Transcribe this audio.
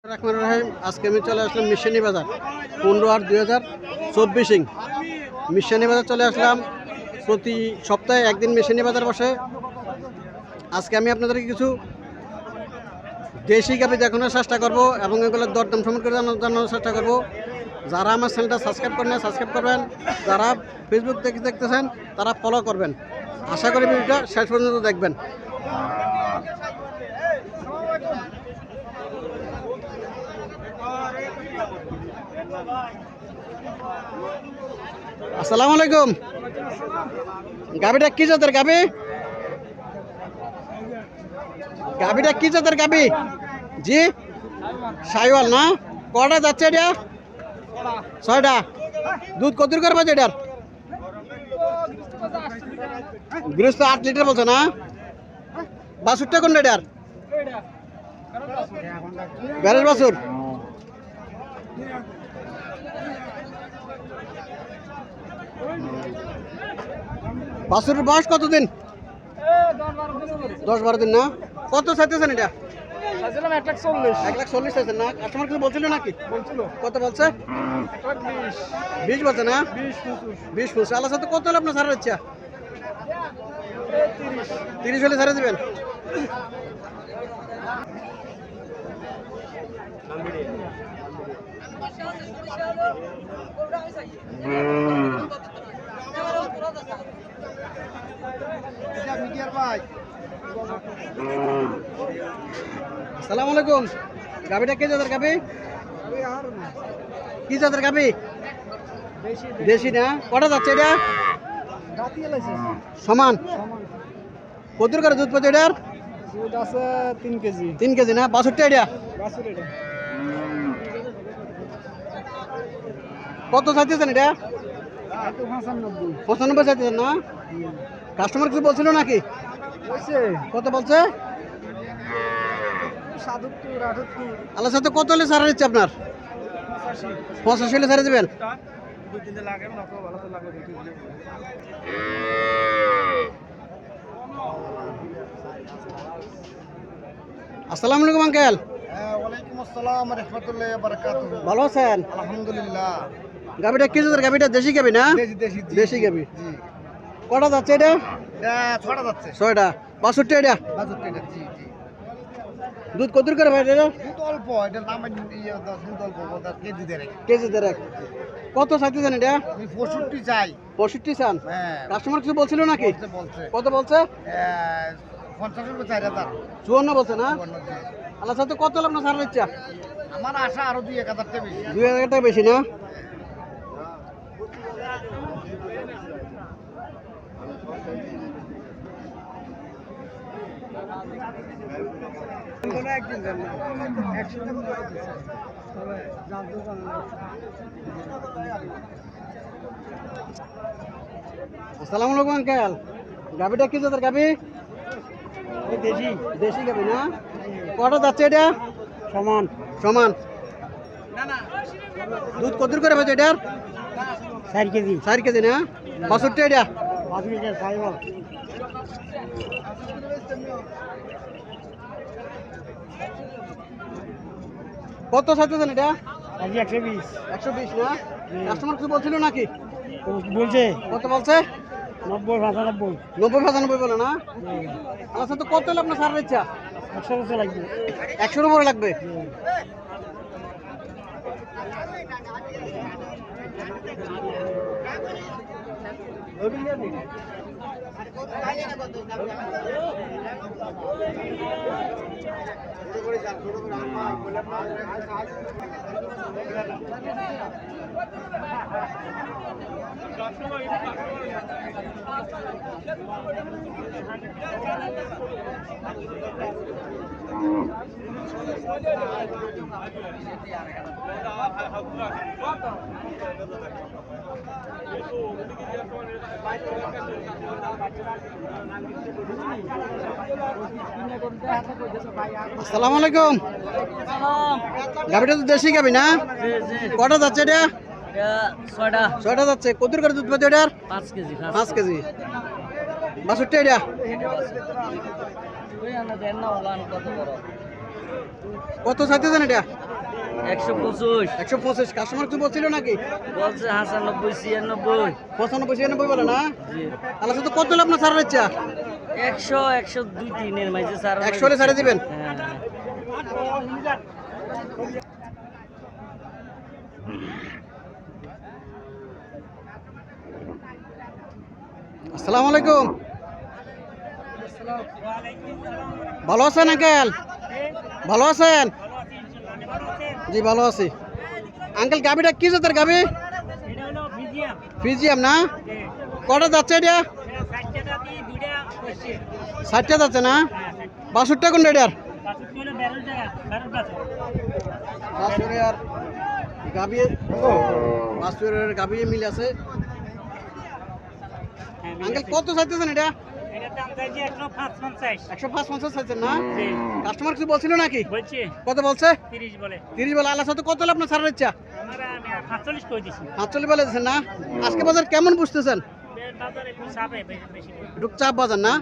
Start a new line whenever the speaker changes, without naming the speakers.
রহমান রহিম। আজকে আমি চলে আসলাম মিশনী বাজার 15/8/2024 মিশনী বাজার চলে আসলাম। প্রতি সপ্তাহে একদিন মিশনী বাজার বসে। আজকে আমি আপনাদেরকে কিছু দেশি গাভী দেখানোর চেষ্টা করব এবং এগুলোর দরদাম সম্পর্কে করে জানানোর চেষ্টা করব। যারা আমার চ্যানেলটা সাবস্ক্রাইব করেন না সাবস্ক্রাইব করবেন, যারা ফেসবুক থেকে দেখতেছেন তারা ফলো করবেন। আশা করি ভিডিওটা শেষ পর্যন্ত দেখবেন। আসসালামু আলাইকুম। গাভীটা কি জাতের গাভী? গাভীটা কি জাতের গাভী? জি সাইওয়াল না? কটা যাচ্ছে এটা? 6টা। দুধ কত করবে এটার? গৃহস্থ 8 লিটার বলছে না? বাছুরটা কোন এটার? ব্যারেজ বাছুর। বাছুরের বয়স কতদিন? 10-12 দিন না? কত চাইতেছেন এটা? 1,40,000 চাইছেন না? কাস্টমার কিছু বলছিল নাকি? কত বলছে? 20 বলছে না? 20-25। আল্লাহ সাথে কত হলে আপনার ছাড়ার ইচ্ছা? 30 হলে ছাড়া দিবেন। আসসালামু আলাইকুম। গাভীটা কি জাতের গাভী? কি জাতের গাভী? দেশি না? কটা যাচ্ছে এটা? সমান। কত করে দুধ পাচ্ছে এটার?
3 কেজি।
3 কেজি না? 62 এটা? কত চাইতেছেন এটা? 95 চাইতেছেন না? কাস্টমার কিছু বলছিল নাকি? কত বলছে?
77-78।
আল্লাহ সাথে কত হলে ছাড়ার ইচ্ছে আপনার? 85 হলে ছাড়ে দেবেন। আসসালামু আলাইকুম আঙ্কেল।
ওয়ালাইকুম আসসালাম রাহমাতুল্লাহি ওয়া বারাকাতুহু।
ভালো আছেন?
আলহামদুলিল্লাহ।
গাভীটা কি জাতের? গাভীটা দেশি গাভী না? দেশি গাভী। কটা যাচ্ছে এটা?
এটা 6টা যাচ্ছে।
6টা। 62 এটা?
62 টা। জি।
দুধ কত করে ভাই এটা?
দুধ অল্প, এটা নাম দুধ অল্প, কেজি দেড়েক।
কেজি দেড়েক। কত চাইতেছেন এটা?
আমি 65 চাই।
65 চান?
হ্যাঁ।
কাস্টমার কিছু বলছিল নাকি?
বলছে।
কত বলছে?
50 রুপে 4000।
54 বলছে না? আল্লাহ সাথে কত হলে আপনার ছাড়ার ইচ্ছা?
আমার আশা আরো 2-1000 টাকা বেশি।
2000 টাকা বেশি না? আসসালামু আলাইকুম আঙ্কেল। গাভীটা কি জাতের গাভী? দেশি গাভী না? কটা যাচ্ছে এটা? সমান। দুধ কত করে ভাই এটার?
4 কেজি।
4 কেজি না? 65 এটা?
5 লিটার সাইওয়াল।
কত চাইতেছেন এটা?
আজকে 120।
120 না? কাস্টমার কিছু বলছিল নাকি?
বলছে
কত বলছে?
90-95।
90-95 বলে না? আমার সাথে কত হলে আপনার ছাড়ার ইচ্ছা?
100 লাগবে।
100-এর উপরে লাগবে। আসসালামু আলাইকুম। গাভীটা তো দেশি গাভী না? কটা যাচ্ছে এটা? 6টা যাচ্ছে। কত করে দুধ পাচ্ছে এটার? 5 কেজি। 62 এটা? কত চাইতেছেন এটা?
125
125 কাস্টমার কি বলছিল নাকি?
বলছে 95 96
95 96 বলে না?
জি
আল্লাহ তো কত হলে আপনার ছাড়ার ইচ্ছা?
100 102 3 এর মাঝে স্যার
100 হলে ছাড়ে দিবেন?
হ্যাঁ
আসসালামু আলাইকুম। ভালো আছেন আঙ্কেল? ভালো আছেন? জি ভালো আছি। আঙ্কেল গাবিটা কি জাতের গাবি? ফিজিয়াম না? কটা যাচ্ছে এটা? 60টা যাচ্ছে না? 62টা কোন এটার? বাছুরের গাবি বাছুরের গাবি মিল আছে। আঙ্কেল কত চাইতেছেন এটা? 105 চাইছেন না? কাস্টমার কিছু বলছিল নাকি? কত বলছে? 30 বলে। আল্লাহ সাথে কত হলে আপনার ছাড়ার ইচ্ছা? 45 বলে দিচ্ছেন না? আজকে বাজার কেমন বুঝতেছেন? একটু চাপ বাজার না?